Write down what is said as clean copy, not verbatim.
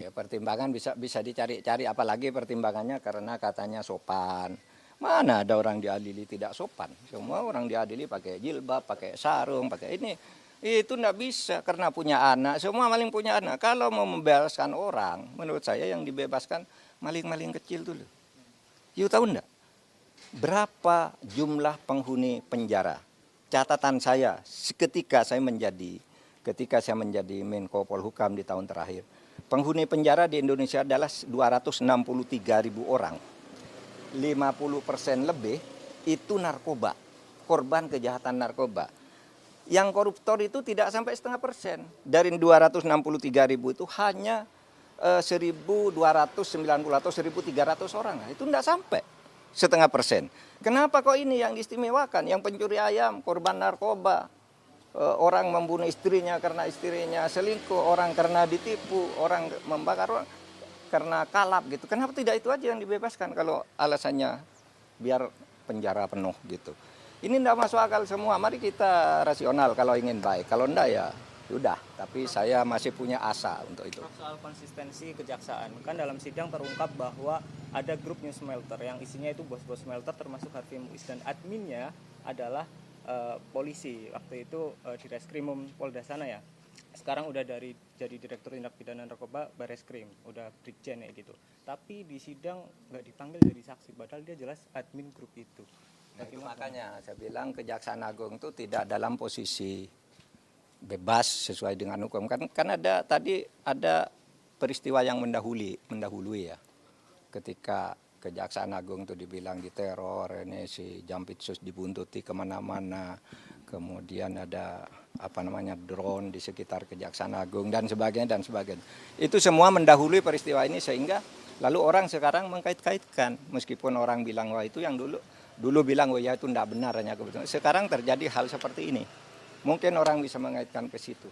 Ya, pertimbangan bisa dicari-cari, apalagi pertimbangannya karena katanya sopan. Mana ada orang diadili tidak sopan? Semua orang diadili pakai jilbab, pakai sarung, pakai ini. Itu enggak bisa karena punya anak. Semua maling punya anak. Kalau mau membebaskan orang, menurut saya yang dibebaskan maling-maling kecil dulu. You tahu enggak? Berapa jumlah penghuni penjara? Catatan saya ketika saya menjadi Menko Polhukam di tahun terakhir. Penghuni penjara di Indonesia adalah 263.000 orang. 50% lebih itu narkoba, korban kejahatan narkoba. Yang koruptor itu tidak sampai 0,5%. Dari 263.000 itu hanya 1.290 atau 1.300 orang. Itu tidak sampai 0,5%. Kenapa kok ini yang diistimewakan? Yang pencuri ayam, korban narkoba, orang membunuh istrinya karena istrinya selingkuh, orang karena ditipu, orang membakar orang karena kalap gitu. Kenapa tidak itu aja yang dibebaskan kalau alasannya biar penjara penuh gitu. Ini tidak masuk akal semua. Mari kita rasional kalau ingin baik. Kalau enggak ya sudah. Tapi saya masih punya asa untuk itu. Soal konsistensi kejaksaan, kan dalam sidang terungkap bahwa ada grup New Smelter yang isinya itu bos-bos smelter termasuk Harvey Muiz, dan adminnya adalah polisi. Waktu itu di Reskrimum Polda sana ya. Sekarang udah jadi Direktur Tindak Pidana Narkoba Bareskrim, udah Brigjen ya gitu. Tapi di sidang nggak dipanggil jadi saksi, padahal dia jelas admin grup itu. Nah, itu makanya saya bilang Kejaksaan Agung itu tidak dalam posisi bebas sesuai dengan hukum. Kan ada peristiwa yang mendahului ya. Ketika Kejaksaan Agung itu dibilang diteror, ini si Jampitsus dibuntuti kemana-mana, kemudian ada drone di sekitar Kejaksaan Agung dan sebagainya. Itu semua mendahului peristiwa ini sehingga lalu orang sekarang mengkait-kaitkan, meskipun orang bilang wah itu yang dulu bilang oh ya itu tidak benar hanya kebetulan. Sekarang terjadi hal seperti ini, mungkin orang bisa mengaitkan ke situ.